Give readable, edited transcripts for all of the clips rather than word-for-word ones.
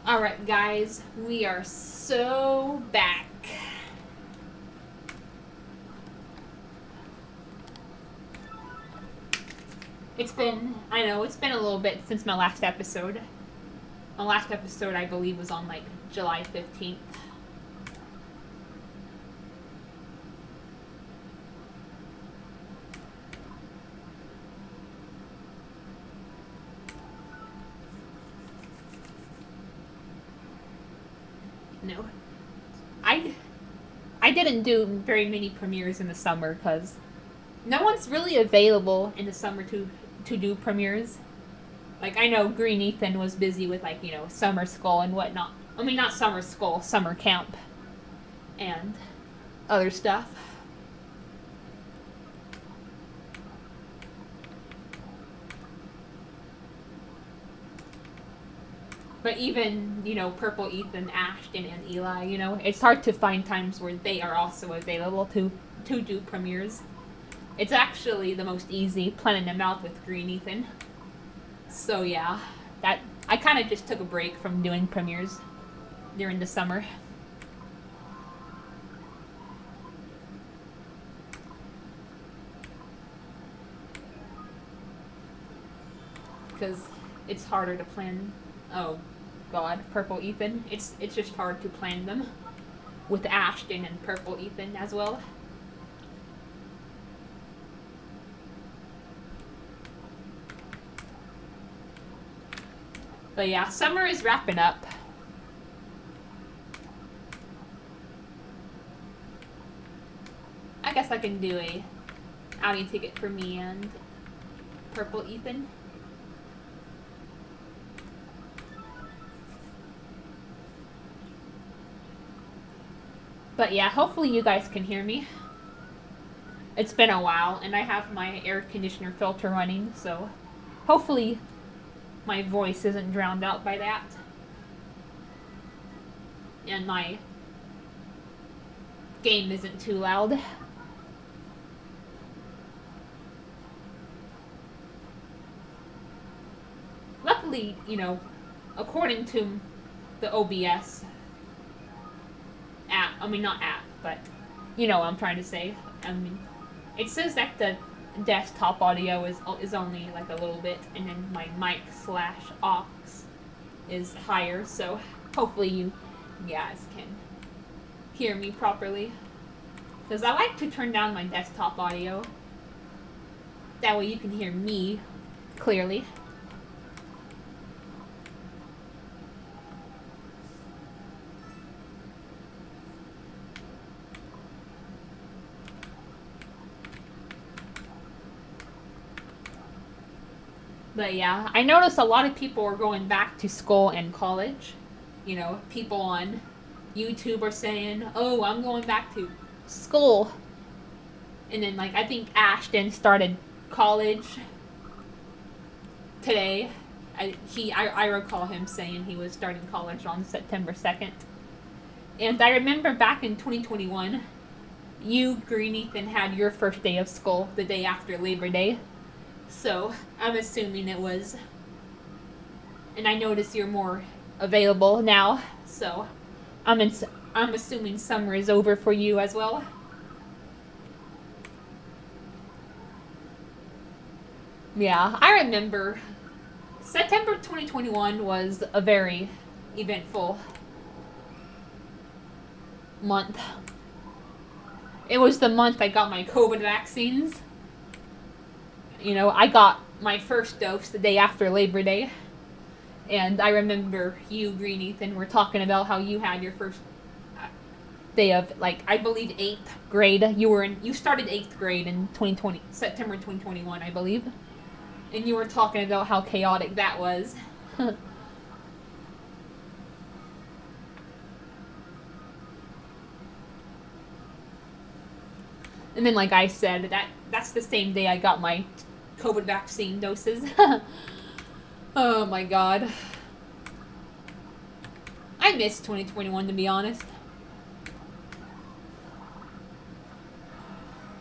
Alright, guys, we are so back. It's been a little bit since my last episode. My last episode, I believe, was on like July 15th. No. I didn't do very many premieres in the summer because no one's really available in the summer to do premieres. Like, I know Green Ethan was busy with, like, summer school and whatnot. I mean, not summer school, summer camp and other stuff. But even, Purple Ethan, Ashton, and Eli, it's hard to find times where they are also available to do premieres. It's actually the most easy planning them out with Green Ethan. So yeah, that I kind of just took a break from doing premieres during the summer. Because it's harder to plan. Oh, God, Purple Ethan. It's just hard to plan them with Ashton and Purple Ethan as well. But yeah, summer is wrapping up. I guess I can do a outing ticket for me and Purple Ethan. But yeah, hopefully you guys can hear me. It's been a while, and I have my air conditioner filter running, so hopefully my voice isn't drowned out by that. And my game isn't too loud. Luckily, according to the OBS app, not app, but what I'm trying to say. It says that the desktop audio is only like a little bit, and then my mic / aux is higher, so hopefully you guys can hear me properly. Because I like to turn down my desktop audio. That way you can hear me clearly. But yeah, I noticed a lot of people are going back to school and college. People on YouTube are saying, "Oh, I'm going back to school." And then, like, I think Ashton started college today. I recall him saying he was starting college on September 2nd. And I remember back in 2021, you, Green Ethan, had your first day of school the day after Labor Day. So I'm assuming it was. And I notice you're more available now. So I'm assuming summer is over for you as well. Yeah, I remember September 2021 was a very eventful month. It was the month I got my COVID vaccines. I got my first dose the day after Labor Day. And I remember you, Green Ethan, were talking about how you had your first day of, like, I believe 8th grade. You started 8th grade in September 2021, I believe. And you were talking about how chaotic that was. And then, like I said, that's the same day I got my COVID vaccine doses. Oh my god. I miss 2021, to be honest.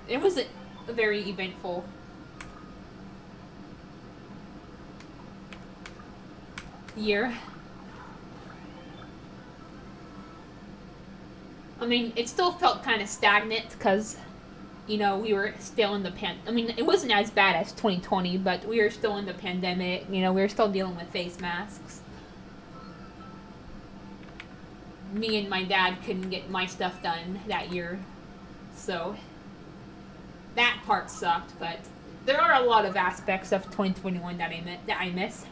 It was a very eventful year. I mean, it still felt kind of stagnant because, we were still in the I mean, it wasn't as bad as 2020, but we were still in the pandemic. We were still dealing with face masks. Me and my dad couldn't get my stuff done that year, so that part sucked. But there are a lot of aspects of 2021 that I miss.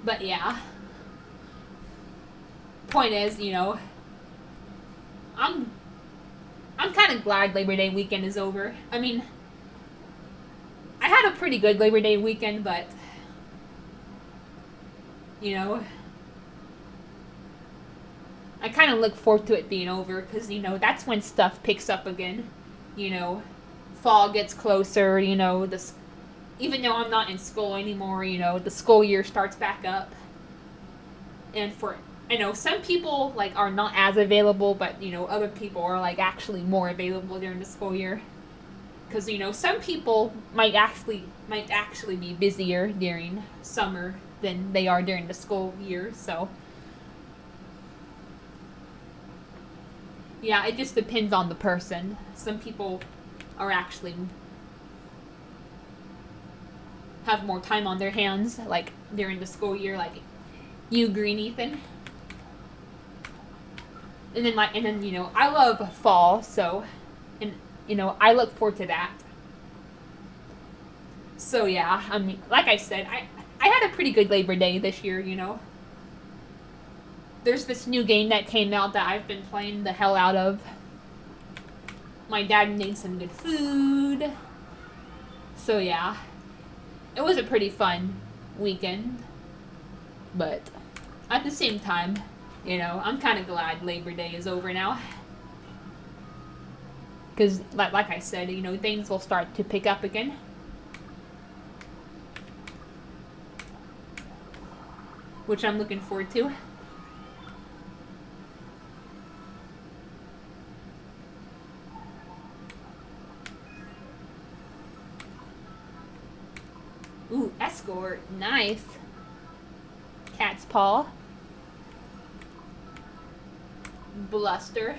But yeah, point is, I'm I'm kind of glad Labor Day weekend is over. I mean, I had a pretty good Labor Day weekend, but you know, I kind of look forward to it being over because that's when stuff picks up again. You know, fall gets closer. Even though I'm not in school anymore, the school year starts back up, and for I know some people are not as available, but other people are actually more available during the school year. Because some people might actually be busier during summer than they are during the school year. So yeah, it just depends on the person. Some people are actually have more time on their hands, during the school year, like you, Green Ethan. And then I love fall, so and I look forward to that. So yeah, I mean, like I said, I had a pretty good Labor Day this year. There's this new game that came out that I've been playing the hell out of. My dad made some good food. So yeah, it was a pretty fun weekend. But at the same time, I'm kind of glad Labor Day is over now. Because, like I said, things will start to pick up again. Which I'm looking forward to. Ooh, escort. Nice. Cat's paw. Bluster.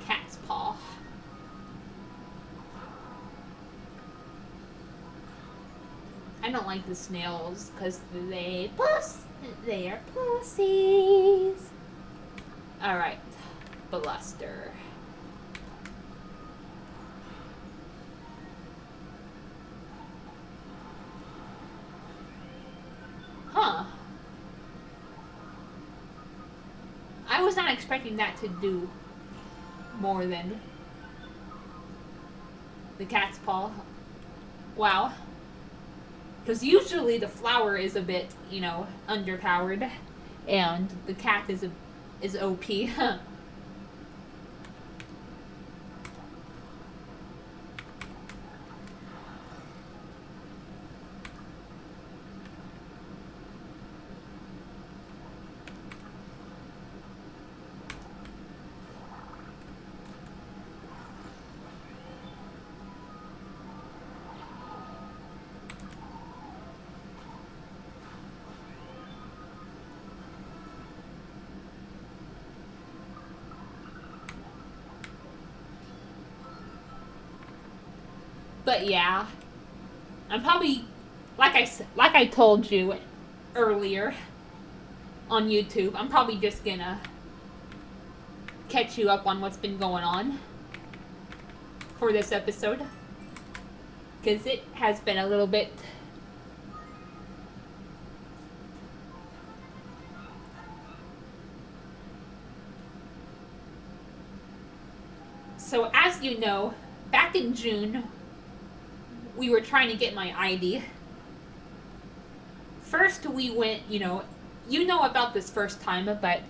Cat's paw. I don't like the snails because they are pussies. Alright, Bluster. Huh. I was not expecting that to do more than the cat's paw. Wow. Because usually the flower is a bit, underpowered, and the cat is OP. But yeah, I'm probably like I told you earlier on YouTube. I'm probably just gonna catch you up on what's been going on for this episode because it has been a little bit. So as you know, back in June, we were trying to get my ID. First, we went, you know about this first time, but,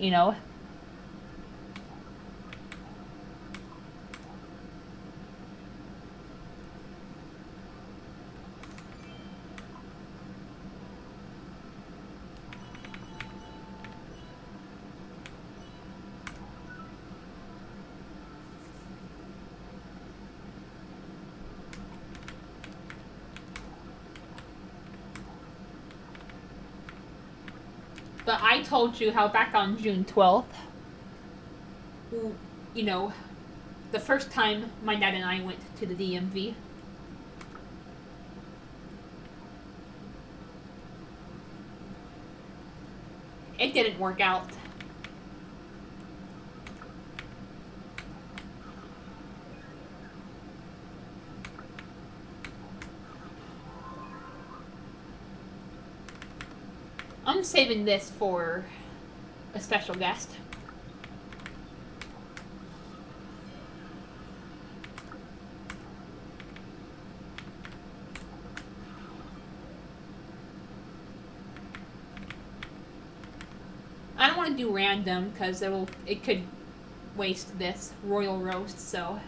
But I told you how back on June 12th, you know, the first time my dad and I went to the DMV, it didn't work out. I'm saving this for a special guest. I don't want to do random because it could waste this royal roast, so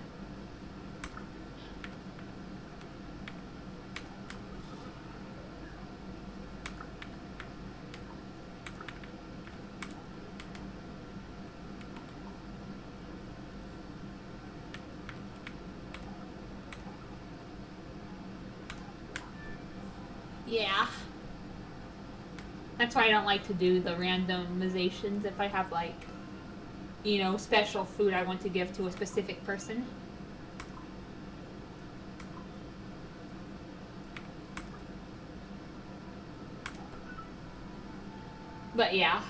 yeah. That's why I don't like to do the randomizations if I have, like, you know, special food I want to give to a specific person. But yeah,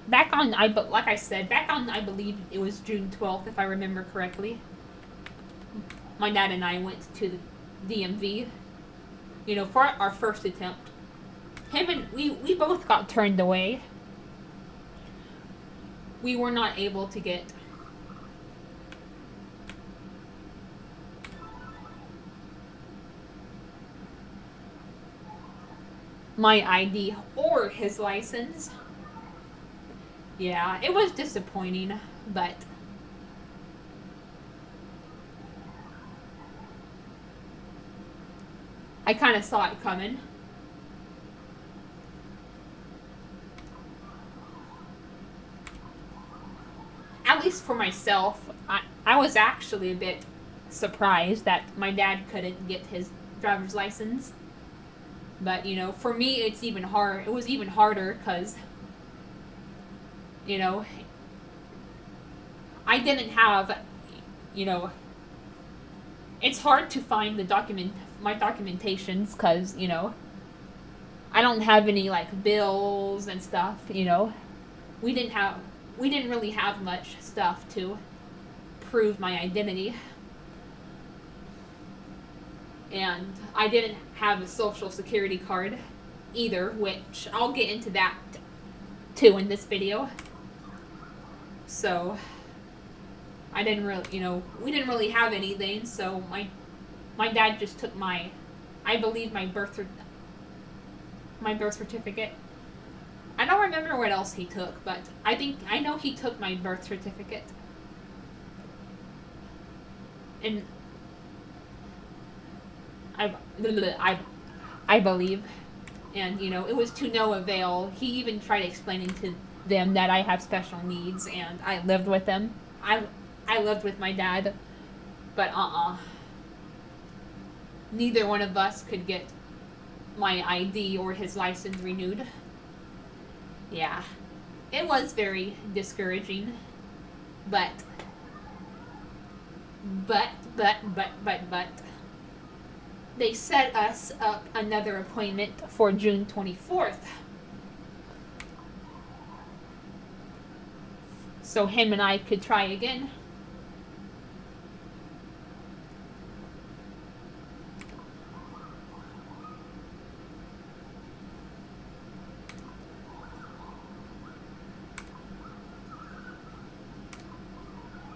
back on like I said, back on I believe it was June 12th if I remember correctly. My dad and I went to the DMV, you know, for our first attempt. Him and we both got turned away. We were not able to get my ID or his license. Yeah, it was disappointing, but I kind of saw it coming. At least for myself, I was actually a bit surprised that my dad couldn't get his driver's license. But, you know, for me, it's even hard. It was even harder because, you know, I didn't have, you know, it's hard to find my documentations because, you know, I don't have any, like, bills and stuff, you know. We didn't really have much stuff to prove my identity. And I didn't have a social security card either, which I'll get into that too in this video. So I didn't really, you know, we didn't really have anything, so my dad just took I believe my birth certificate. I don't remember what else he took, but I know he took my birth certificate. And I believe. And, you know, it was to no avail. He even tried explaining to them that I have special needs, and I lived with them. I lived with my dad, but neither one of us could get my ID or his license renewed. Yeah, it was very discouraging, but they set us up another appointment for June 24th. So him and I could try again.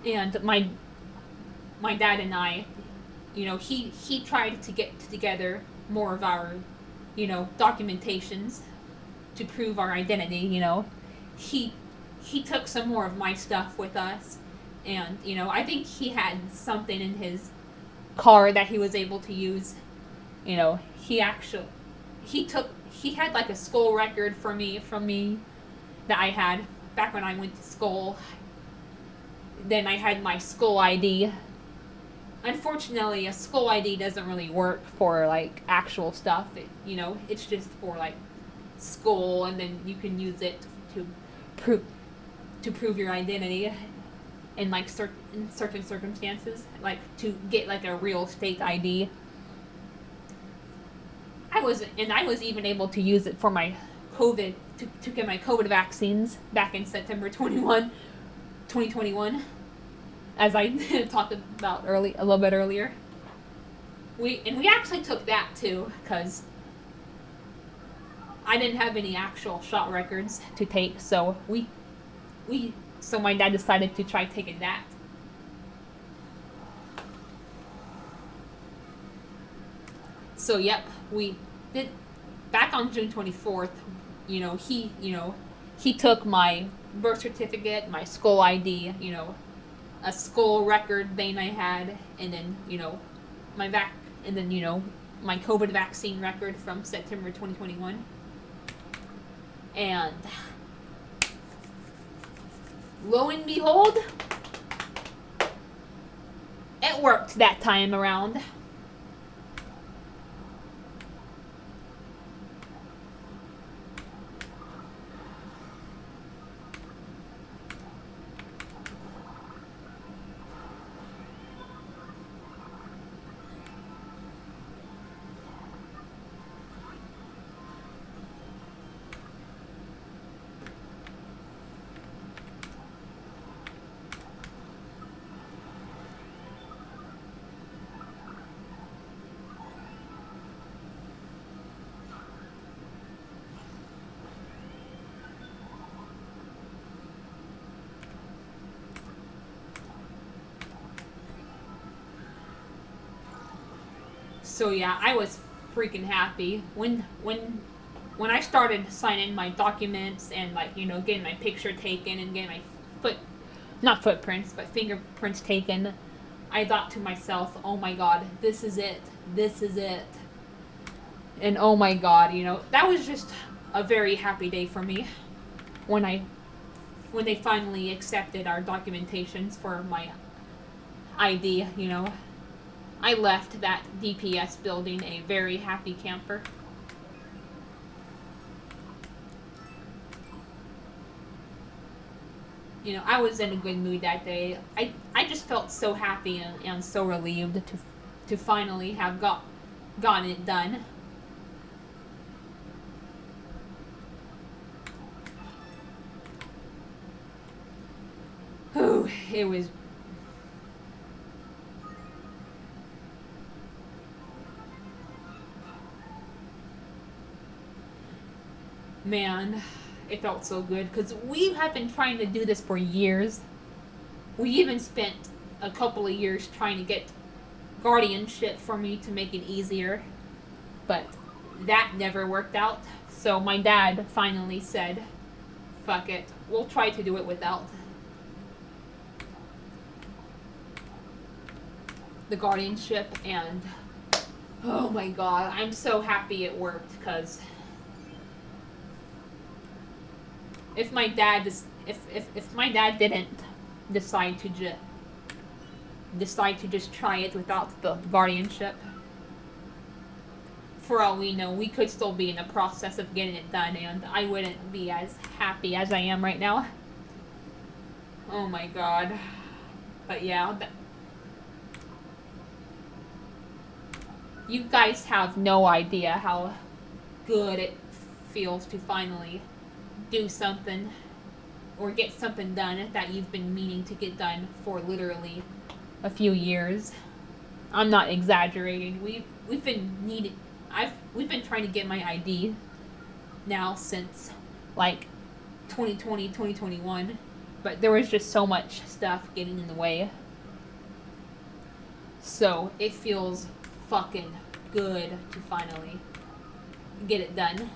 And my dad and I, you know, he tried to get together more of our, you know, documentations to prove our identity, you know. He took some more of my stuff with us, and, you know, I think he had something in his car that he was able to use. You know, he had like a school record from me that I had back when I went to school. Then I had my school ID. Unfortunately, a school ID doesn't really work for, like, actual stuff. You know, it's just for, like, school, and then you can use it to prove your identity in like in certain circumstances, like to get like a real state ID. I was even able to use it for my COVID to get my COVID vaccines back in September 2021, as I talked about a little bit earlier. We actually took that too because I didn't have any actual shot records to take, so so my dad decided to try taking that. So yep, we did back on June 24th. He took my birth certificate, my school ID, a school record vein I had, and then my my COVID vaccine record from September 2021. And lo and behold, it worked that time around. So yeah, I was freaking happy when I started signing my documents and getting my picture taken and getting my not footprints but fingerprints taken. I thought to myself, oh my god, this is it, and oh my god, that was just a very happy day for me when they finally accepted our documentations for my ID. I left that DPS building a very happy camper. I was in a good mood that day. I just felt so happy and so relieved to finally have gotten it done. Oh, it was... Man, it felt so good because we have been trying to do this for years. We even spent a couple of years trying to get guardianship for me to make it easier, but that never worked out. So my dad finally said, fuck it, we'll try to do it without the guardianship. And oh my god, I'm so happy it worked because if my dad didn't decide to just try it without the guardianship, for all we know, we could still be in the process of getting it done, and I wouldn't be as happy as I am right now. Oh my god. But yeah, you guys have no idea how good it feels to finally do something or get something done that you've been meaning to get done for literally a few years. I'm not exaggerating. We've been trying to get my ID now since like 2020, 2021, but there was just so much stuff getting in the way. So it feels fucking good to finally get it done.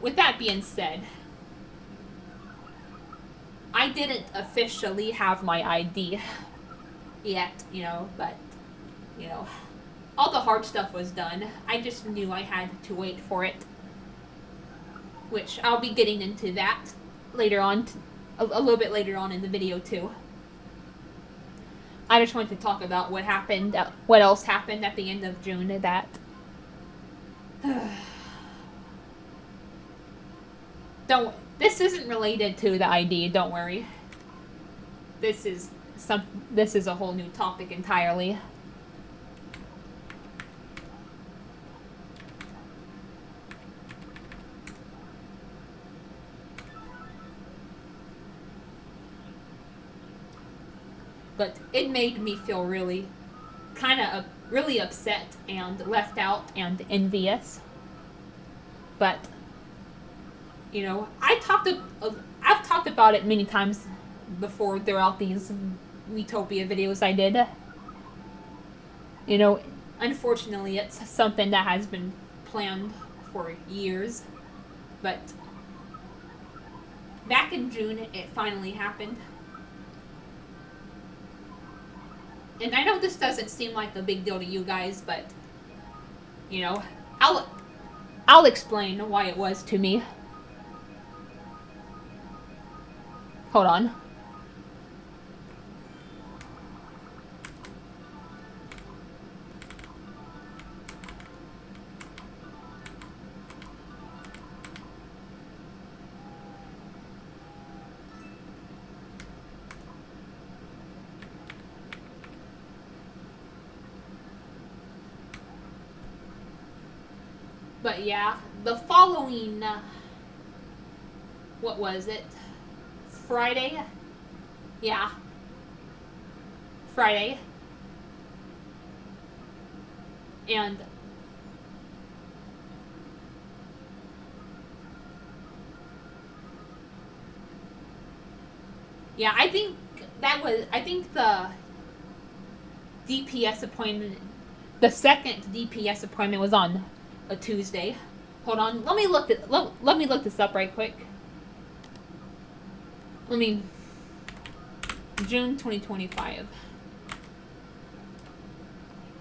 With that being said, I didn't officially have my ID yet, but, all the hard stuff was done. I just knew I had to wait for it, which I'll be getting into that later on, a little bit later on in the video too. I just wanted to talk about what happened, what else happened at the end of June that don't. This isn't related to the ID. Don't worry. This is a whole new topic entirely. But it made me feel really, really upset and left out and envious. But, you know, I've talked about it many times before throughout these Miitopia videos I did. You know, unfortunately, it's something that has been planned for years. But back in June, it finally happened. And I know this doesn't seem like a big deal to you guys, but, you know, I'll explain why it was to me. Hold on. But yeah, the following, what was it? Friday? Yeah. Friday. And yeah, I think the DPS appointment, the second DPS appointment was on a Tuesday. Hold on, let me look this up right quick. June 2025.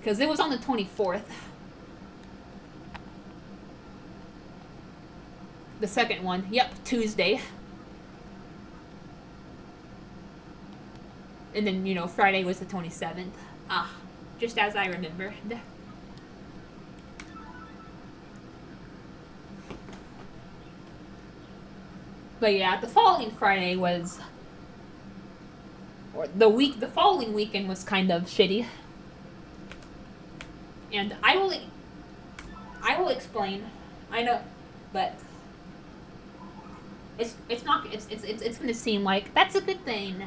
Because it was on the 24th. The second one. Yep, Tuesday. And then, you know, Friday was the 27th. Ah, just as I remember. But yeah, the following Friday was, or the following weekend was kind of shitty. And I will explain. I know, but it's gonna seem like that's a good thing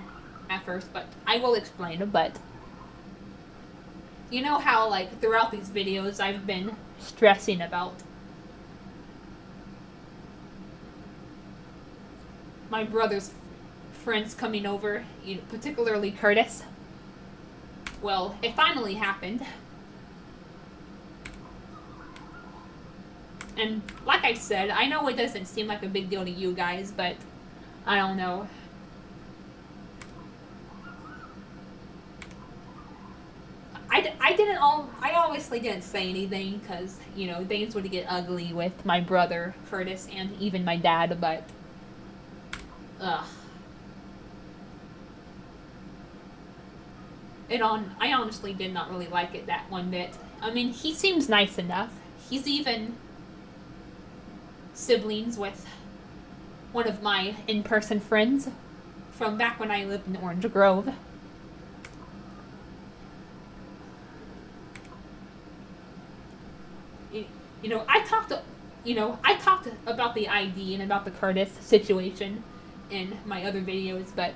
at first, but I will explain. But you know how, like, throughout these videos I've been stressing about my brother's friends coming over, you know, particularly Curtis. Well, it finally happened. And like I said, I know it doesn't seem like a big deal to you guys, but I don't know. I obviously didn't say anything because, you know, things would get ugly with my brother, Curtis, and even my dad, but ugh. I honestly did not really like it that one bit. I mean, he seems nice enough. He's even siblings with one of my in-person friends from back when I lived in Orange Grove. You know, I talked about the ID and about the Curtis situation in my other videos, but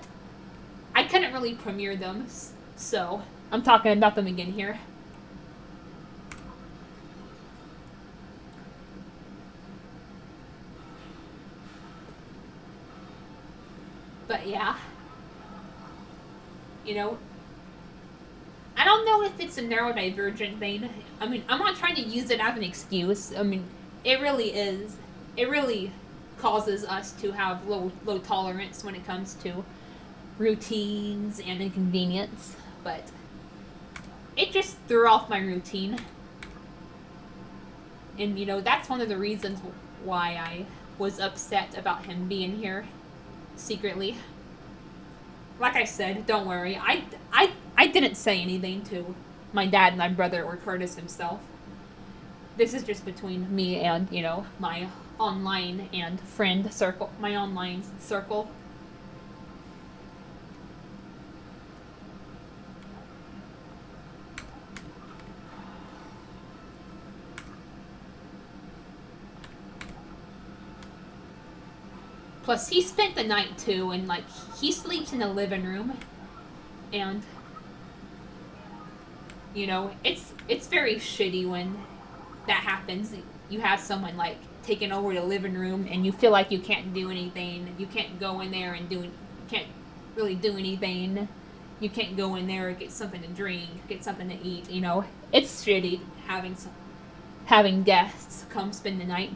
I couldn't really premiere them, so I'm talking about them again here. But yeah, you know, I don't know if it's a neurodivergent thing. I mean, I'm not trying to use it as an excuse. I mean, it really is. It really causes us to have low tolerance when it comes to routines and inconvenience. But it just threw off my routine. And, you know, that's one of the reasons why I was upset about him being here secretly. Like I said, don't worry. I didn't say anything to my dad, my brother, or Curtis himself. this is just between me and, my online and friend circle, my online circle. Plus, he spent the night too, and like he sleeps in the living room, and it's very shitty when that happens. You have someone like taking over the living room, and you feel like you can't do anything. You can't go in there and can't really do anything. You can't go in there and get something to drink, get something to eat. It's shitty having guests come spend the night.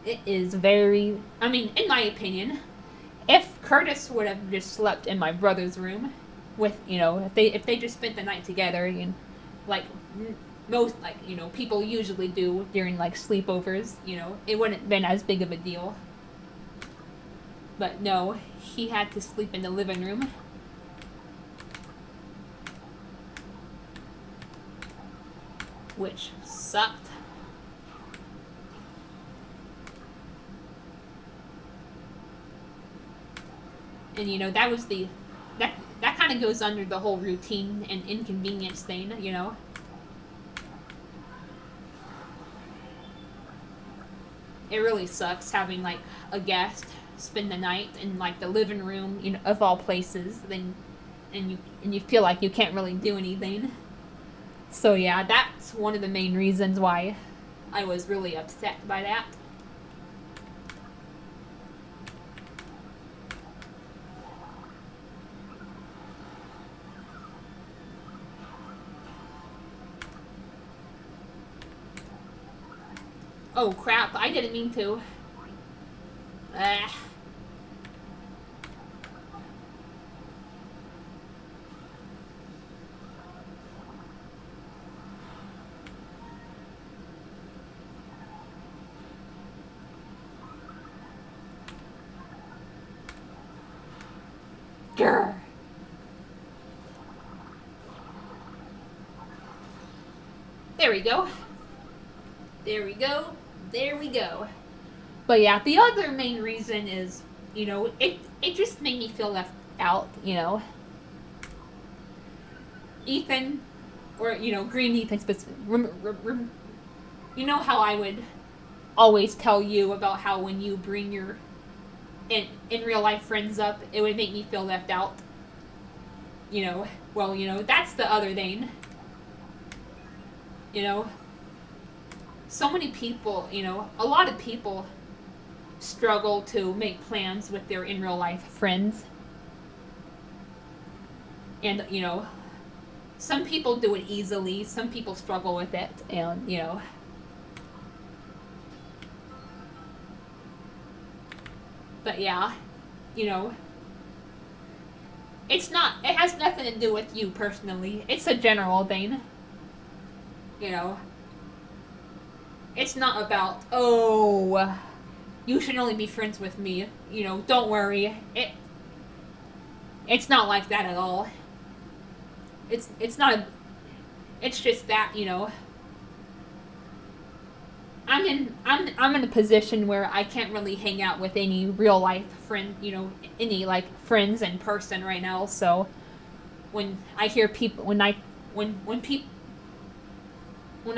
It is very, in my opinion, if Curtis would have just slept in my brother's room with, if they just spent the night together, and like most, people usually do during like sleepovers, it wouldn't have been as big of a deal. But no, he had to sleep in the living room. Which sucked. And that was that kind of goes under the whole routine and inconvenience thing. It really sucks having like a guest spend the night in like the living room, of all places. And you feel like you can't really do anything. So yeah, that's one of the main reasons why I was really upset by that. Oh crap, I didn't mean to. Grr. There we go. There we go. There we go. But yeah, the other main reason is, it just made me feel left out, Ethan, or, Green Ethan specifically. You know how I would always tell you about how when you bring your in real life friends up, it would make me feel left out. Well, that's the other thing. So many people, a lot of people struggle to make plans with their in real life friends. And, some people do it easily, some people struggle with it, and, But yeah, it has nothing to do with you personally. It's a general thing. It's not about, oh, you should only be friends with me. Don't worry. It's not like that at all. It's not. It's just that, I'm in a position where I can't really hang out with any real life friend, any like friends in person right now. So when I hear people, when I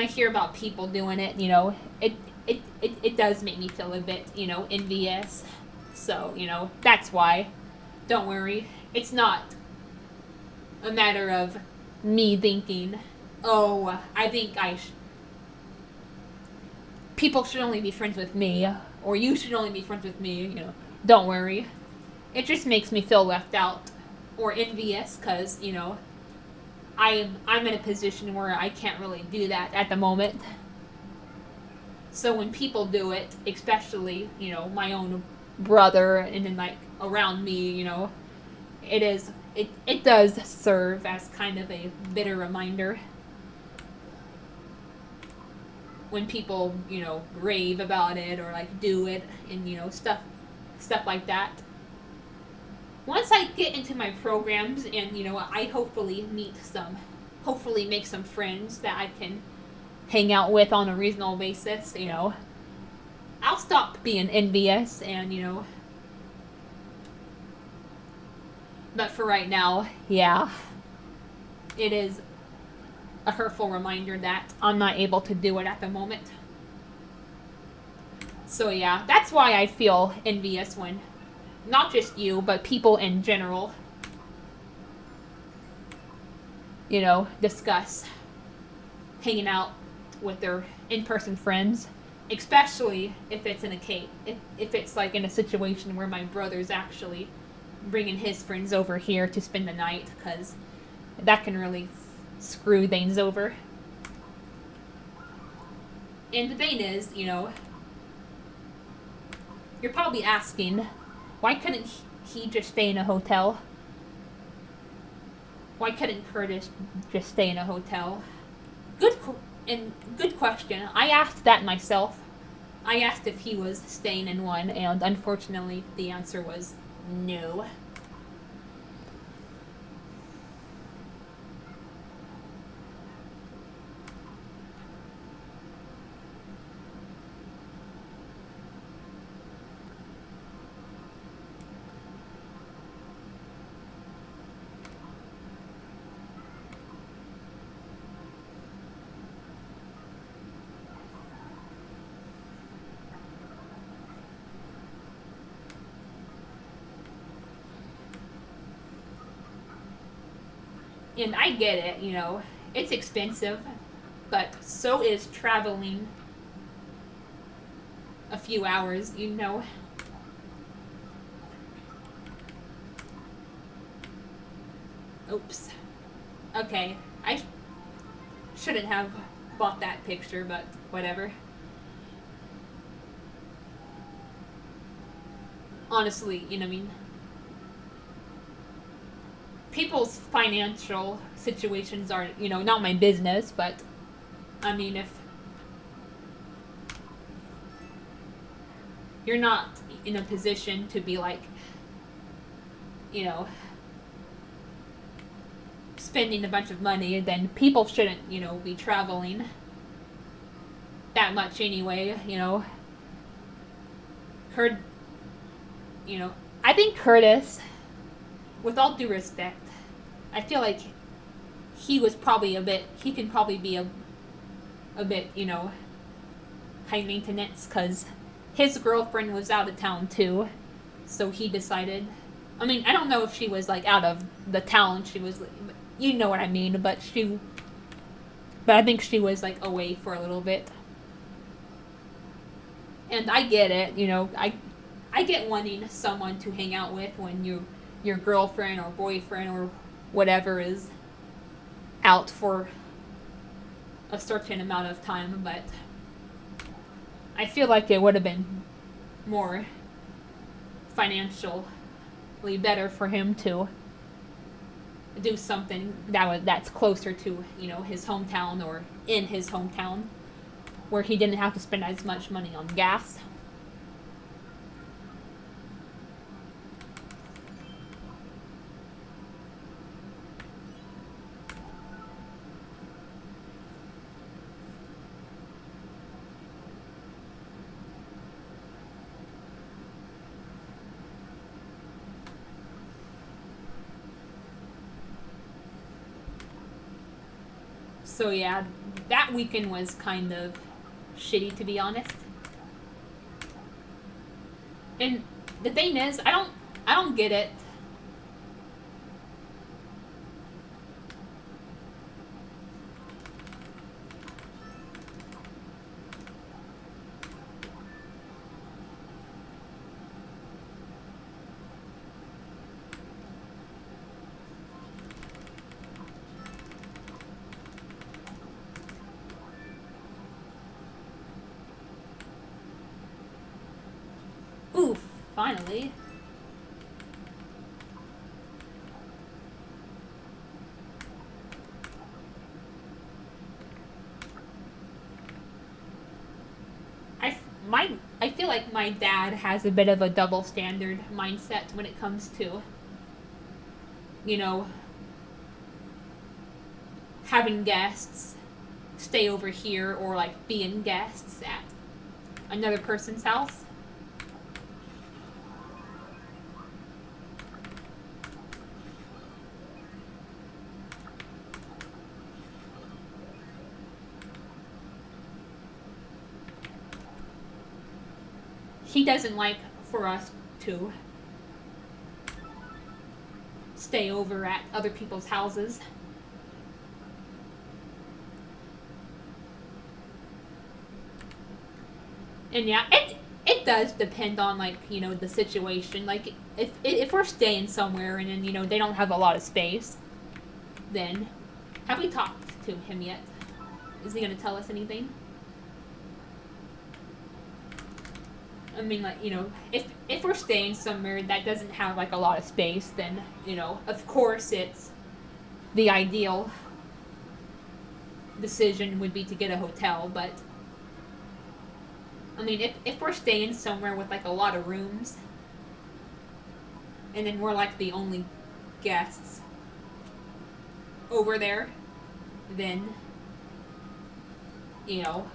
hear about people doing it, it does make me feel a bit, envious. So, that's why. Don't worry. It's not a matter of me thinking, oh, I think people should only be friends with me, or you should only be friends with me, Don't worry. It just makes me feel left out or envious because, I'm in a position where I can't really do that at the moment. So when people do it, especially, my own brother and then like around me, it does serve as kind of a bitter reminder. When people, rave about it or like do it and, stuff like that. Once I get into my programs and, I hopefully make some friends that I can hang out with on a reasonable basis, I'll stop being envious and, but for right now, yeah, it is a hurtful reminder that I'm not able to do it at the moment. So yeah, that's why I feel envious when not just you, but people in general, discuss hanging out with their in-person friends, especially if it's in a case, if it's like in a situation where my brother's actually bringing his friends over here to spend the night, because that can really screw things over. And the thing is, you're probably asking, why couldn't he just stay in a hotel? Why couldn't Curtis just stay in a hotel? Good question. I asked that myself. I asked if he was staying in one, and unfortunately, the answer was no. And I get it, it's expensive, but so is traveling a few hours. Oops. Okay, I shouldn't have bought that picture, but whatever. Honestly, people's financial situations are, not my business, but I mean, if you're not in a position to be like, you know, spending a bunch of money, then people shouldn't, be traveling that much anyway. Kurt, I think Curtis, with all due respect, I feel like he can probably be a bit, high maintenance, because his girlfriend was out of town too, so he decided, I mean, I don't know if she was like out of the town, she was, you know what I mean, but I think she was like away for a little bit. And I get it, I get wanting someone to hang out with when your girlfriend or boyfriend or whatever is out for a certain amount of time, but I feel like it would have been more financially better for him to do something that's closer to, his hometown or in his hometown, where he didn't have to spend as much money on gas. So yeah, that weekend was kind of shitty, to be honest. And the thing is, I don't get it. Oof, finally. I feel like my dad has a bit of a double standard mindset when it comes to, you know, having guests, stay over here or like being guests at another person's house. He doesn't like for us to stay over at other people's houses. And yeah, it does depend on like, you know, the situation. Like if we're staying somewhere and then, you know, they don't have a lot of space, then have we talked to him yet? Is he gonna tell us anything? I mean, like, you know, if we're staying somewhere that doesn't have like a lot of space, then, you know, of course it's the ideal decision would be to get a hotel. But I mean, if we're staying somewhere with like a lot of rooms and then we're like the only guests over there, then, you know,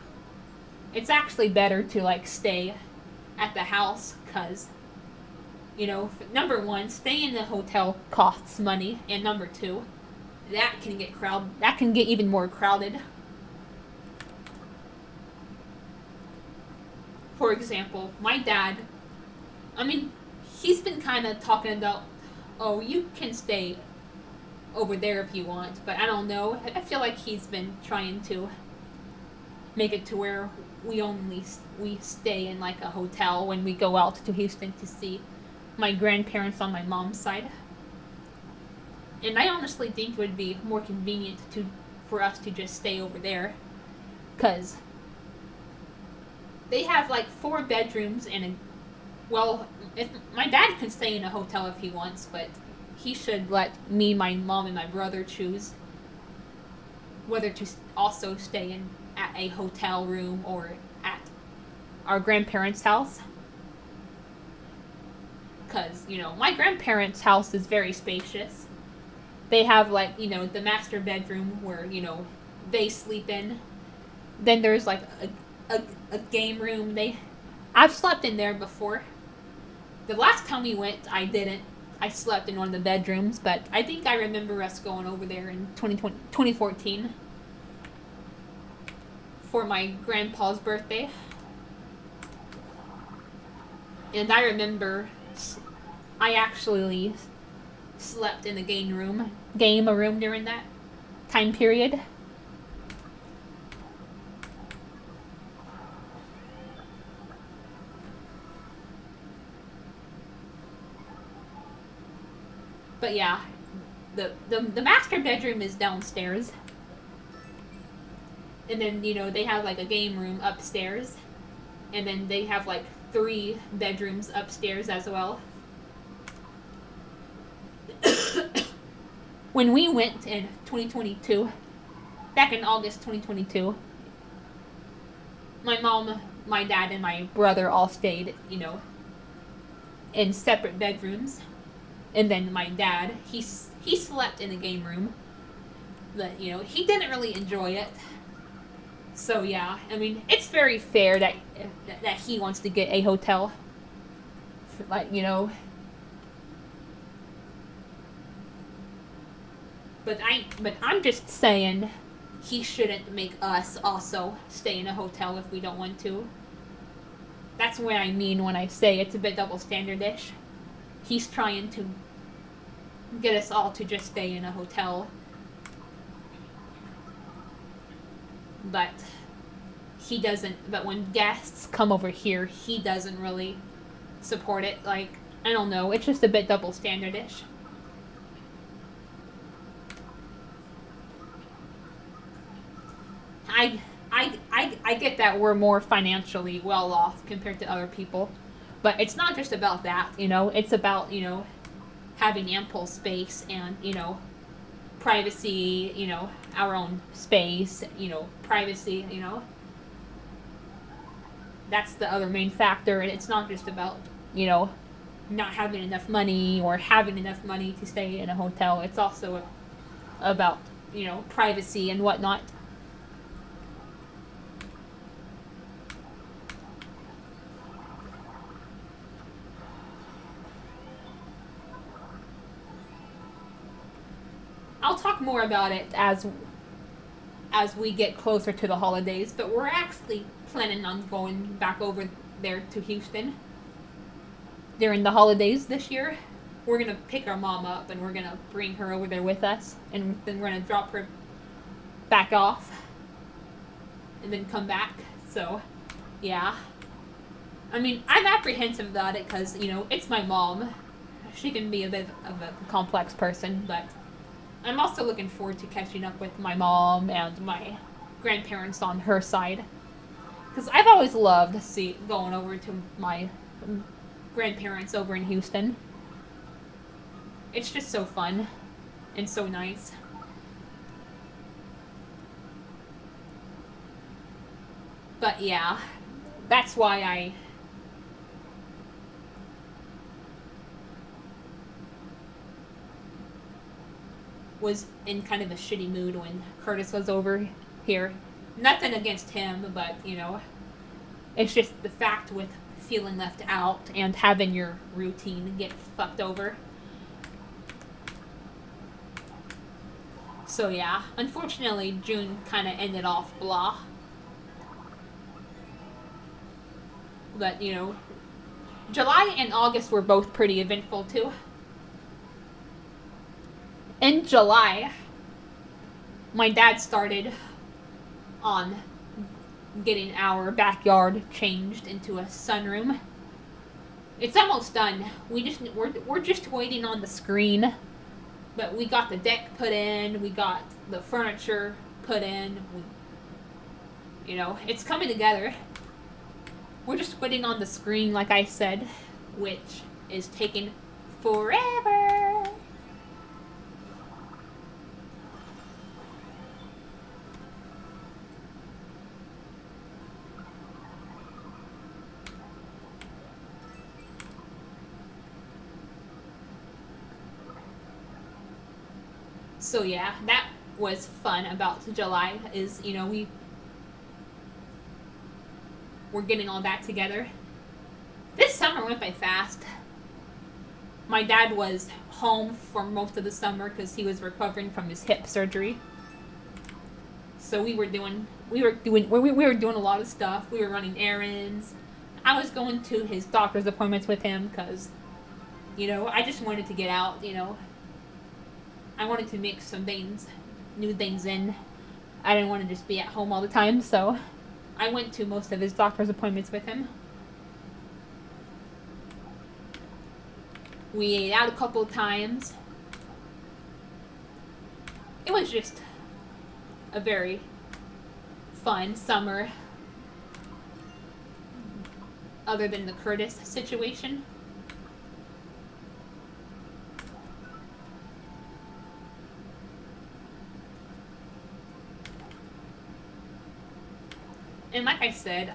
it's actually better to like stay at the house, because, you know, number one, staying in a hotel costs money, and number two, that can get even more crowded. For example, my dad, I mean, he's been kind of talking about, oh, you can stay over there if you want, but I don't know. I feel like he's been trying to make it to where we stay in like a hotel when we go out to Houston to see my grandparents on my mom's side. And I honestly think it would be more convenient for us to just stay over there, because they have like 4 bedrooms and if my dad can stay in a hotel if he wants, but he should let me, my mom, and my brother choose whether to also stay at a hotel room or at our grandparents' house. Because, you know, my grandparents' house is very spacious. They have, like, you know, the master bedroom where, you know, they sleep in. Then there's, like, a game room. I've slept in there before. The last time we went, I didn't. I slept in one of the bedrooms, but I think I remember us going over there in 2014 for my grandpa's birthday. And I remember I actually slept in the game room during that time period. But yeah, the master bedroom is downstairs. And then, you know, they have like a game room upstairs. And then they have like 3 bedrooms upstairs as well. When we went in 2022, back in August 2022, my mom, my dad, and my brother all stayed, you know, in separate bedrooms. And then my dad, he slept in the game room. But, you know, he didn't really enjoy it. So yeah, I mean, it's very fair that he wants to get a hotel. Like, you know. But I'm just saying, he shouldn't make us also stay in a hotel if we don't want to. That's what I mean when I say it's a bit double standard-ish. He's trying to get us all to just stay in a hotel. But he doesn't. But when guests come over here, he doesn't really support it. Like, I don't know. It's just a bit double standard-ish. I get that we're more financially well off compared to other people, but it's not just about that, you know. It's about, you know, having ample space and, you know, privacy, you know, our own space, you know, privacy, you know. That's the other main factor, and it's not just about, you know, not having enough money or having enough money to stay in a hotel. It's also about, you know, privacy and whatnot. I'll talk more about it as we get closer to the holidays, but we're actually planning on going back over there to Houston during the holidays this year. We're gonna pick our mom up and we're gonna bring her over there with us, and then we're gonna drop her back off and then come back. So, yeah. I mean, I'm apprehensive about it because, you know, it's my mom. She can be a bit of a complex person, but I'm also looking forward to catching up with my mom and my grandparents on her side. Because I've always loved going over to my grandparents over in Houston. It's just so fun and so nice. But yeah, that's why I was in kind of a shitty mood when Curtis was over here. Nothing against him, but, you know, it's just the fact with feeling left out and having your routine get fucked over. So yeah, unfortunately June kind of ended off blah. But, you know, July and August were both pretty eventful too. In July, my dad started on getting our backyard changed into a sunroom. It's almost done. We're just waiting on the screen, but we got the deck put in, we got the furniture put in. You know, it's coming together. We're just waiting on the screen, like I said, which is taking forever. So yeah, that was fun about July is, you know, we're getting all that together. This summer went by fast. My dad was home for most of the summer because he was recovering from his hip surgery. So we were doing a lot of stuff. We were running errands. I was going to his doctor's appointments with him because, you know, I just wanted to get out, you know. I wanted to mix some things, new things in. I didn't want to just be at home all the time, so I went to most of his doctor's appointments with him. We ate out a couple of times. It was just a very fun summer, other than the Curtis situation. And like I said,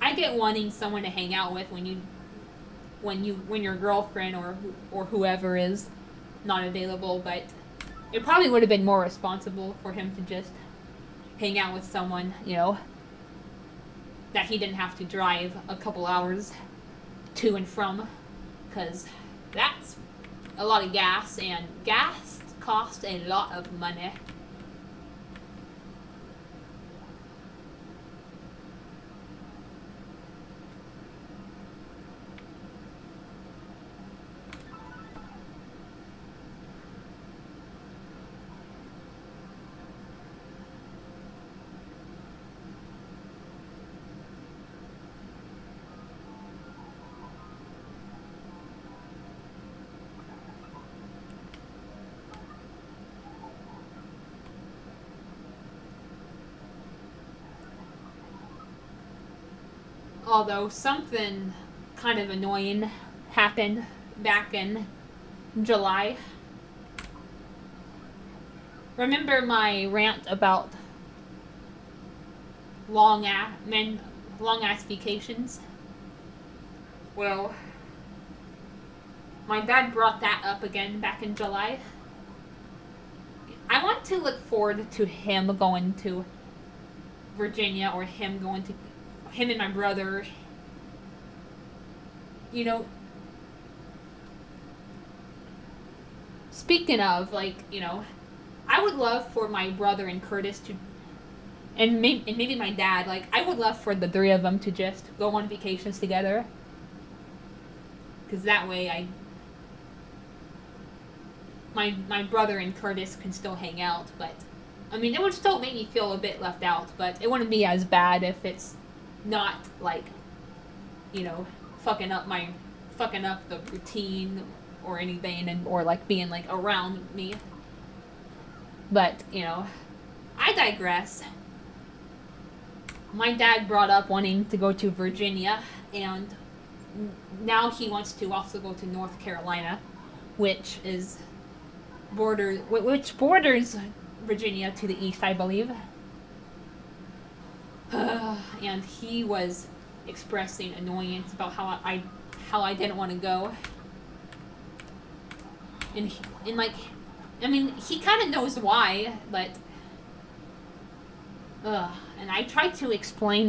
I get wanting someone to hang out with when your girlfriend or whoever is not available, but it probably would have been more responsible for him to just hang out with someone, you know, that he didn't have to drive a couple hours to and from, because that's a lot of gas, and gas costs a lot of money. Although something kind of annoying happened back in July. Remember my rant about long ass vacations? Well, my dad brought that up again back in July. I want to look forward to him going to Virginia, or him and my brother, you know, speaking of, like, you know, I would love for my brother and Curtis to, and maybe my dad, like, I would love for the three of them to just go on vacations together. Because that way my brother and Curtis can still hang out, but I mean, it would still make me feel a bit left out, but it wouldn't be as bad if it's not like, you know, fucking up the routine or anything, and or like being like around me. But, you know, I digress. My dad brought up wanting to go to Virginia, and now he wants to also go to North Carolina, which borders Virginia to the east, I believe. And he was expressing annoyance about how I didn't want to go. And like, I mean, he kind of knows why, but and I tried to explain,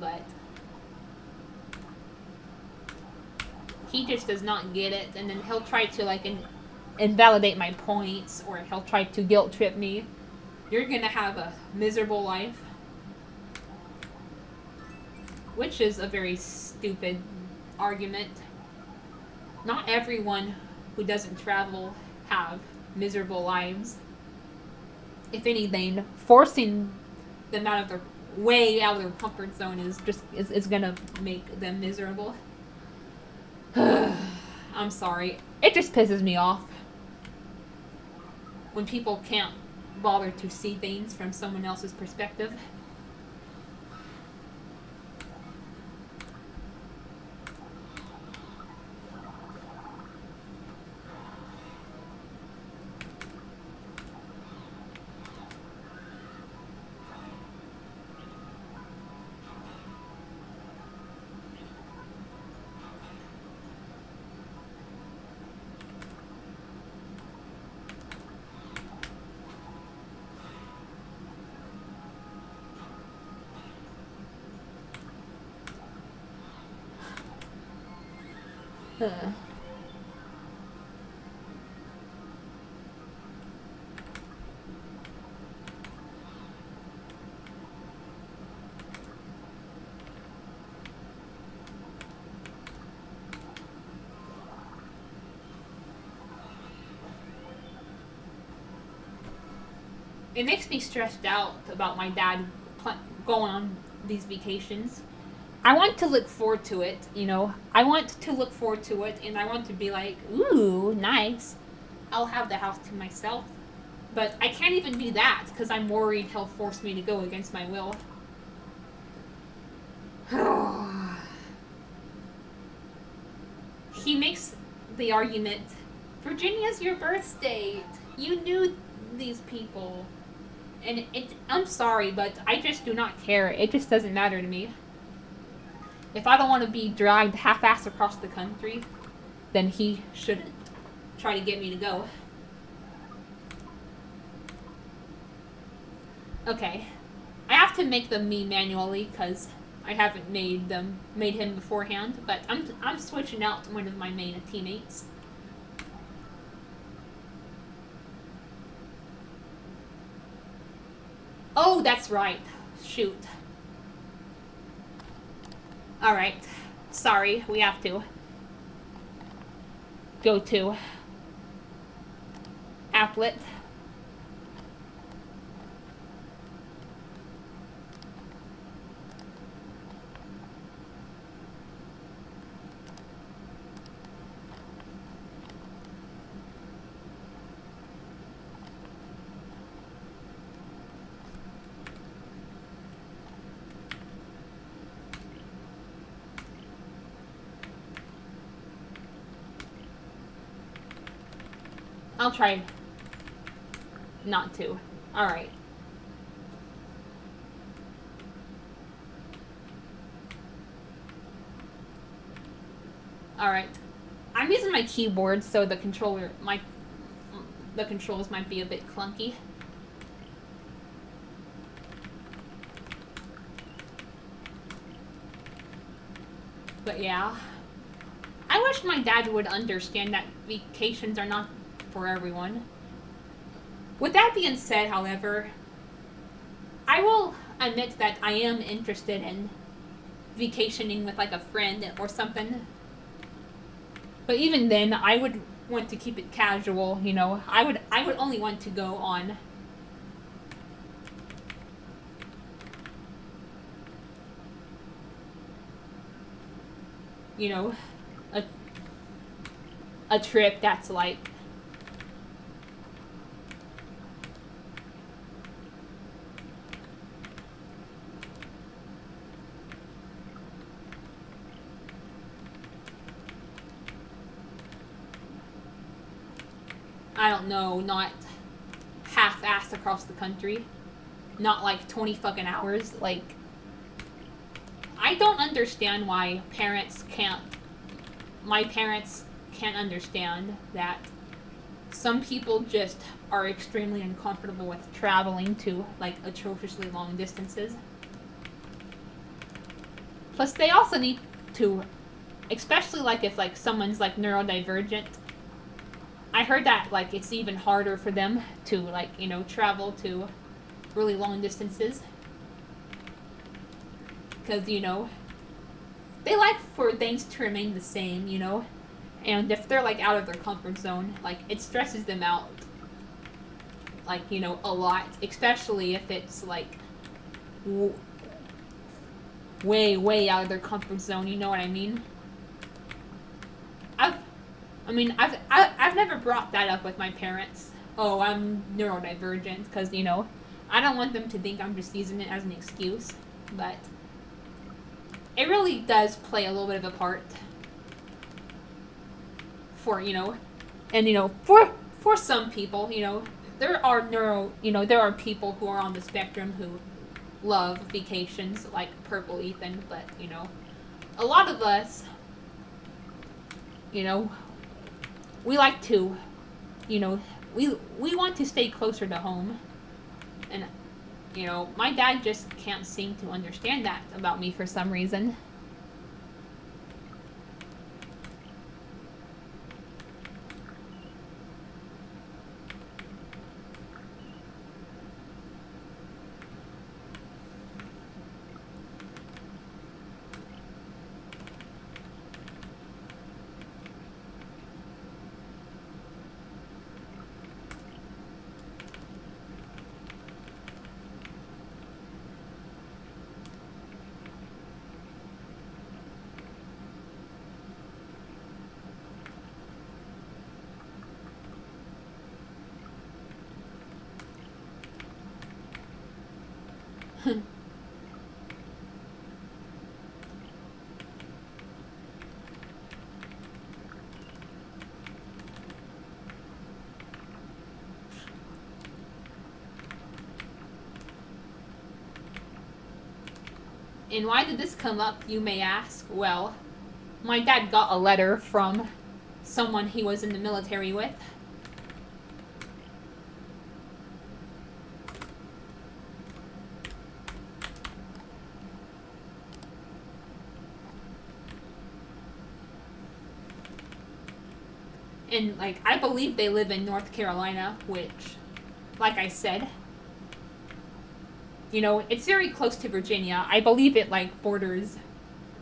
but he just does not get it, and then he'll try to like invalidate my points, or he'll try to guilt trip me. You're gonna have a miserable life, which is a very stupid argument. Not everyone who doesn't travel have miserable lives. If anything, forcing them out of their comfort zone is gonna make them miserable. I'm sorry. It just pisses me off when people can't bother to see things from someone else's perspective. It makes me stressed out about my dad going on these vacations. I want to look forward to it, you know. I want to look forward to it, and I want to be like, ooh, nice. I'll have the house to myself. But I can't even do that, because I'm worried he'll force me to go against my will. He makes the argument, Virginia's your birth state. You knew these people. And I'm sorry, but I just do not care. It just doesn't matter to me. If I don't want to be dragged half-assed across the country, then he shouldn't try to get me to go. Okay. I have to make them me manually, because I haven't made him beforehand, but I'm switching out one of my main teammates. Oh, that's right. Shoot. Alright. Sorry, we have to go to applet. I'll try not to. Alright. Alright. I'm using my keyboard, so the controls might be a bit clunky. But yeah. I wish my dad would understand that vacations are not for everyone. With that being said, however, I will admit that I am interested in vacationing with like a friend or something. But even then, I would want to keep it casual, you know. I would only want to go on you know, a a trip that's like I don't know, not half-assed across the country, not like 20 fucking hours. Like, I don't understand why my parents can't understand that some people just are extremely uncomfortable with traveling to like atrociously long distances. Plus, they also need to, especially like if like someone's like neurodivergent. I heard that like it's even harder for them to like, you know, travel to really long distances because, you know, they like for things to remain the same, you know. And if they're like out of their comfort zone, like it stresses them out, like, you know, a lot, especially if it's like way out of their comfort zone, you know what I mean? I've never brought that up with my parents. Oh, I'm neurodivergent because, you know, I don't want them to think I'm just using it as an excuse, but it really does play a little bit of a part for, you know, and, you know, for some people, you know, there are people who are on the spectrum who love vacations like Purple Ethan, but, you know, a lot of us, you know, we like to, you know, we want to stay closer to home. And, you know, my dad just can't seem to understand that about me for some reason. And why did this come up, you may ask? Well, my dad got a letter from someone he was in the military with. And, like, I believe they live in North Carolina, which, like I said, you know, it's very close to Virginia. I believe it, like, borders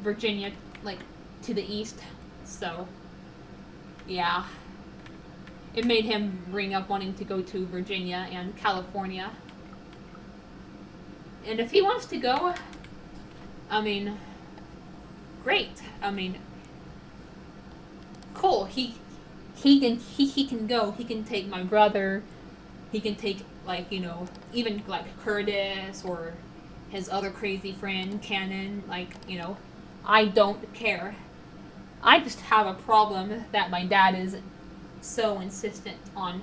Virginia, like, to the east. So, yeah. It made him bring up wanting to go to Virginia and California. And if he wants to go, I mean, great. I mean, cool. He can go. He can take my brother. He can take, like, you know, even like Curtis or his other crazy friend Cannon. Like, you know, I don't care. I just have a problem that my dad is so insistent on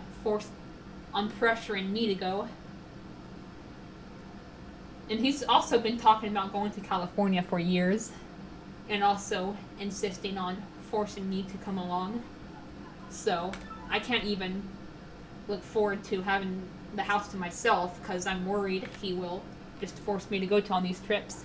pressuring me to go. And he's also been talking about going to California for years, and also insisting on forcing me to come along. So I can't even look forward to having the house to myself because I'm worried he will just force me to go to all these trips.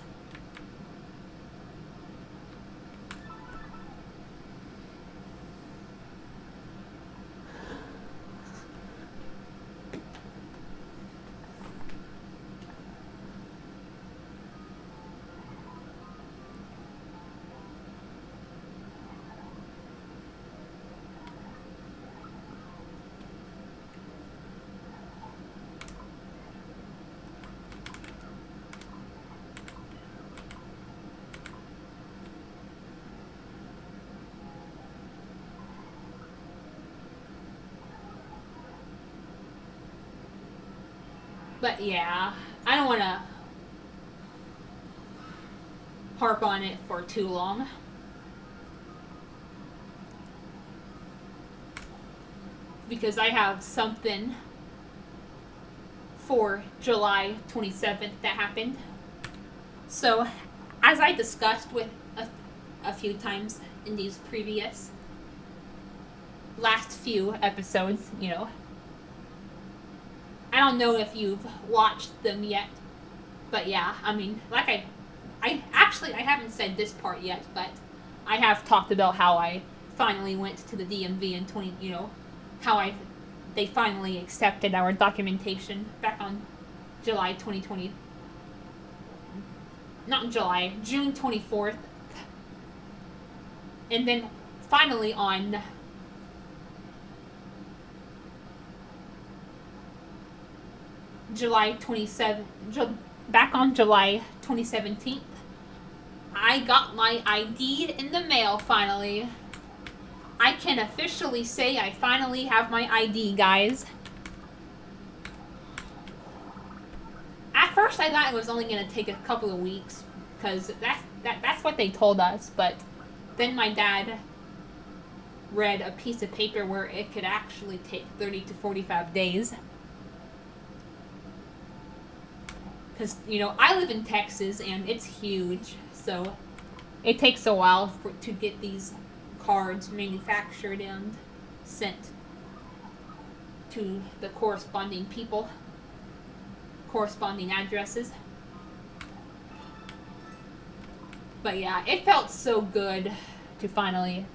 But yeah, I don't want to harp on it for too long. Because I have something for July 27th that happened. So, as I discussed with a few times in these previous last few episodes, you know, I don't know if you've watched them yet, but yeah, I mean, like I haven't said this part yet, but I have talked about how I finally went to the DMV in how they finally accepted our documentation back on July 2020. Not July, June 24th. And then finally on July 27th, back on July 2017, I got my ID in the mail finally. I can officially say I finally have my ID, guys. At first I thought it was only going to take a couple of weeks, because that's what they told us, but then my dad read a piece of paper where it could actually take 30 to 45 days. Because, I live in Texas and it's huge, so it takes a while to get these cards manufactured and sent to the corresponding people, corresponding addresses. But yeah, it felt so good to finally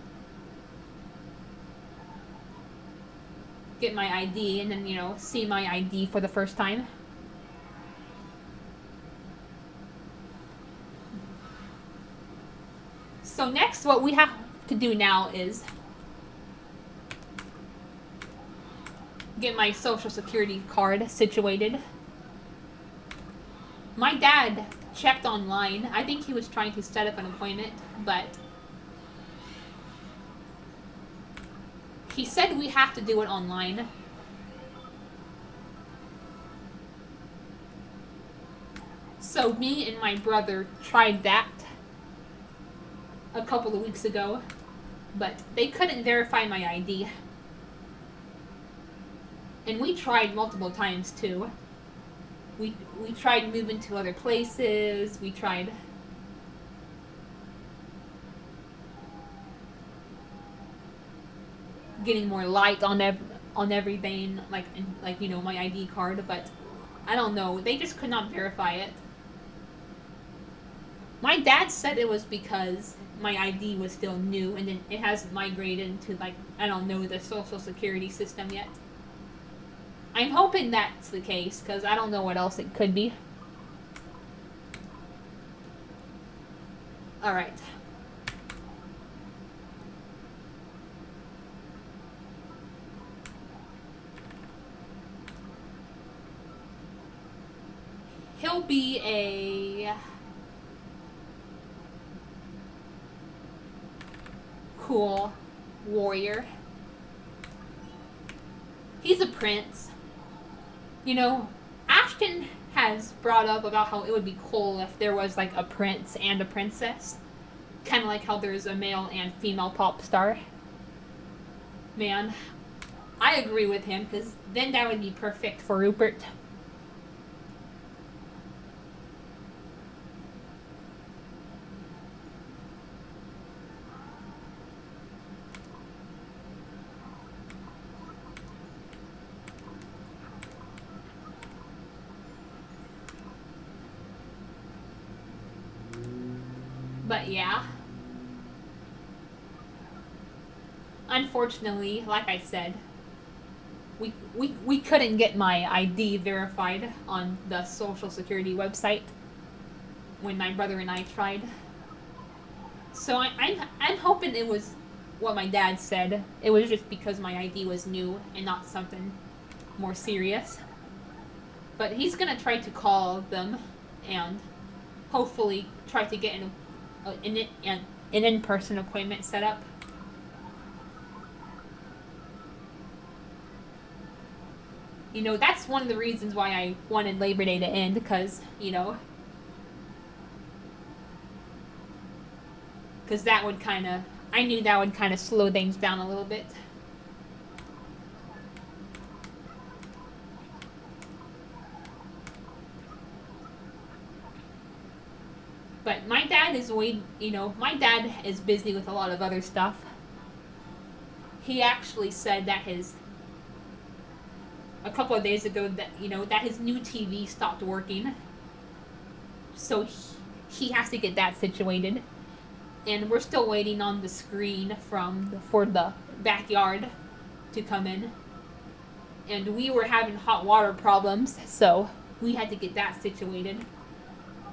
get my ID and then, see my ID for the first time. So next, what we have to do now is get my social security card situated. My dad checked online. I think he was trying to set up an appointment, but he said we have to do it online. So me and my brother tried that a couple of weeks ago, but they couldn't verify my ID. And we tried multiple times too. We tried moving to other places. We tried getting more light on everything, like my ID card, but I don't know. They just could not verify it. My dad said it was because my ID was still new and then it hasn't migrated to the social security system yet. I'm hoping that's the case, because I don't know what else it could be. Alright. He'll be a cool warrior. He's a prince. Ashton has brought up about how it would be cool if there was a prince and a princess. Kind of like how there's a male and female pop star. Man, I agree with him, because then that would be perfect for Rupert. But yeah. Unfortunately, like I said, we couldn't get my ID verified on the Social Security website when my brother and I tried. So I'm hoping it was what my dad said. It was just because my ID was new and not something more serious. But he's gonna try to call them and hopefully try to get an in-person appointment set up. That's one of the reasons why I wanted Labor Day to end, because, that would kind of, I knew that would kind of slow things down a little bit. But my dad is my dad is busy with a lot of other stuff. He actually said that a couple of days ago that, that his new TV stopped working. So he has to get that situated. And we're still waiting on the screen for the backyard to come in. And we were having hot water problems, so we had to get that situated.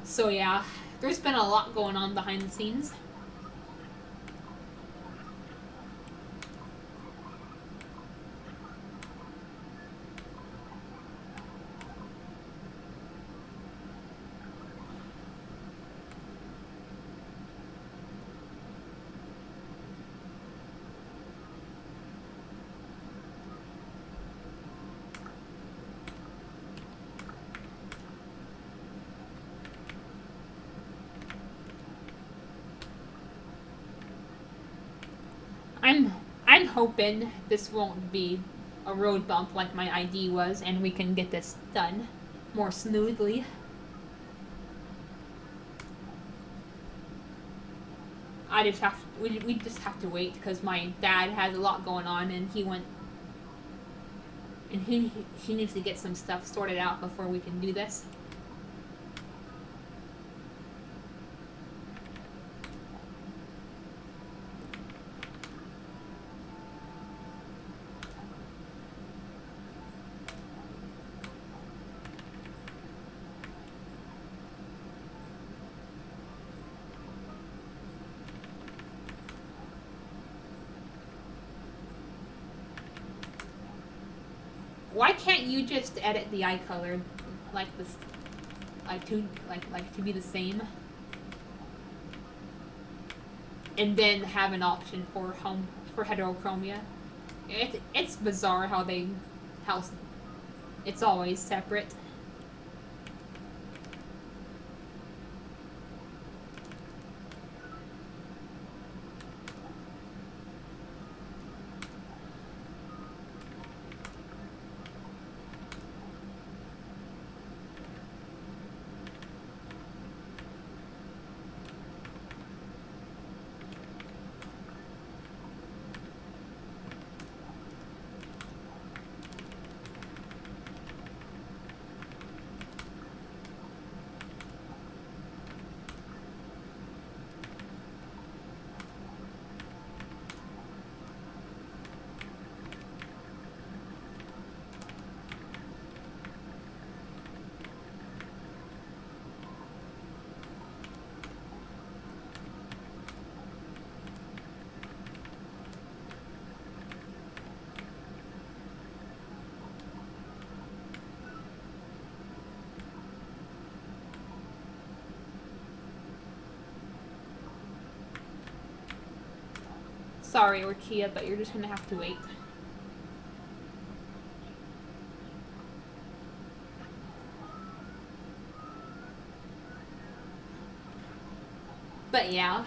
So yeah, there's been a lot going on behind the scenes. I'm hoping this won't be a road bump like my ID was, and we can get this done more smoothly. We just have to wait, because my dad has a lot going on, and he needs to get some stuff sorted out before we can do this. Why can't you just edit the eye color like this, to be the same, and then have an option for heterochromia? It's bizarre how it's always separate. Sorry, Orkia, but you're just gonna have to wait. But yeah,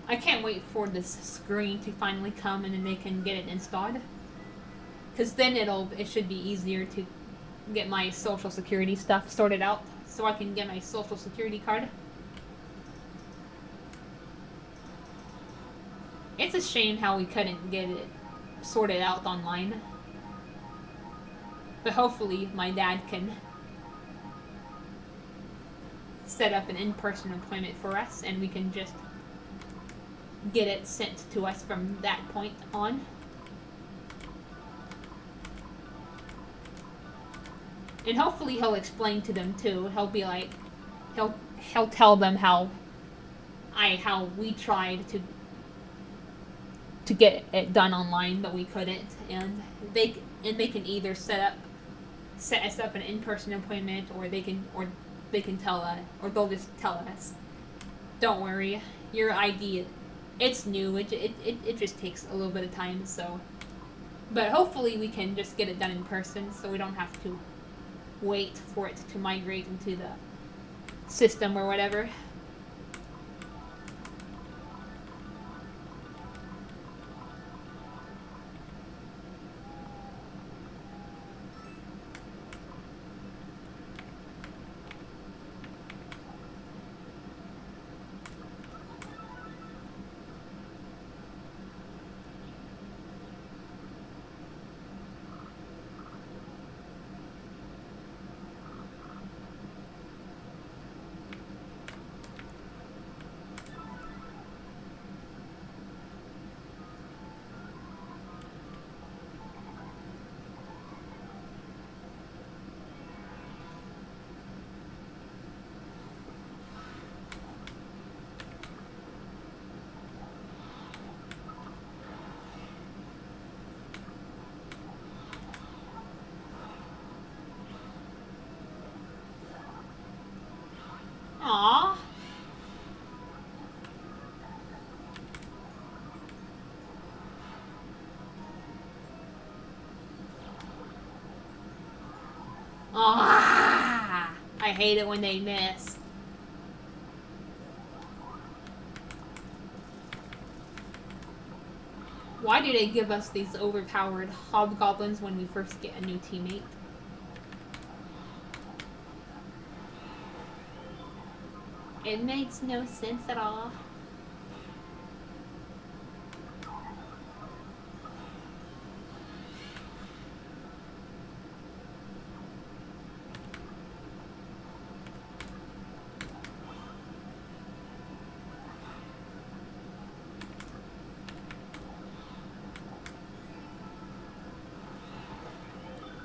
I can't wait for this screen to finally come and then they can get it installed. Because then it should be easier to get my social security stuff sorted out, so I can get my social security card. It's a shame how we couldn't get it sorted out online. But hopefully my dad can set up an in-person appointment for us, and we can just get it sent to us from that point on. And hopefully he'll explain to them too. He'll be like, he'll tell them how we tried to get it done online, but we couldn't, and they can either set us up an in-person appointment, or they can tell us, or they'll just tell us, don't worry, your ID, it's new, it just takes a little bit of time, so But hopefully we can just get it done in person so we don't have to wait for it to migrate into the system or whatever. Aww. Aww. I hate it when they miss. Why do they give us these overpowered hobgoblins when we first get a new teammate? It makes no sense at all.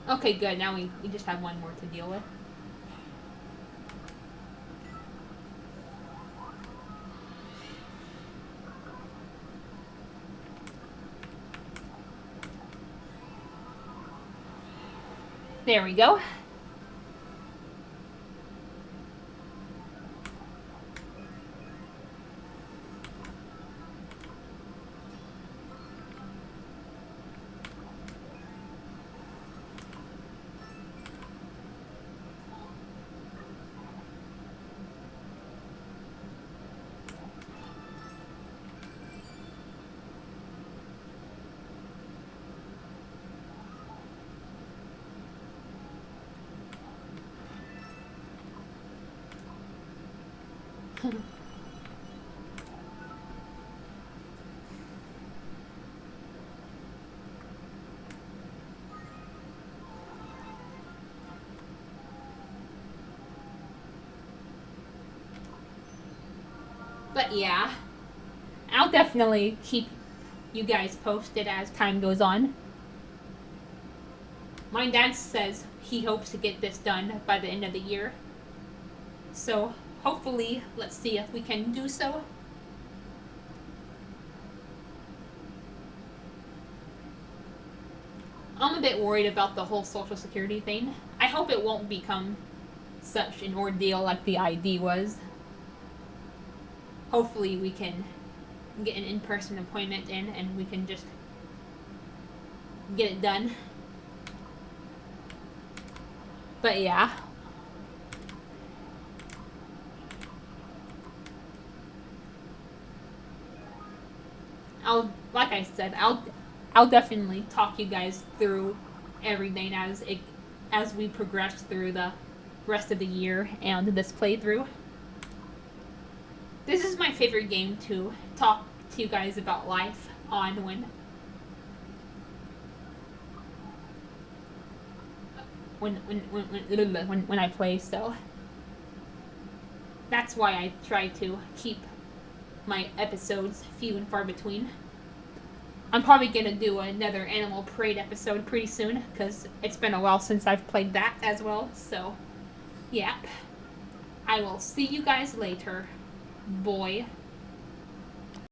Okay, good. Now we just have one more to deal with. There we go. But yeah, I'll definitely keep you guys posted as time goes on. My dad says he hopes to get this done by the end of the year. So hopefully, let's see if we can do so. I'm a bit worried about the whole Social Security thing. I hope it won't become such an ordeal like the ID was. Hopefully we can get an in-person appointment in and we can just get it done. But yeah. Like I said, I'll definitely talk you guys through everything as we progress through the rest of the year and this playthrough. This is my favorite game to talk to you guys about life on when I play, so that's why I try to keep my episodes few and far between. I'm probably gonna do another Animal Parade episode pretty soon because it's been a while since I've played that as well. So, yeah. I will see you guys later. Boy.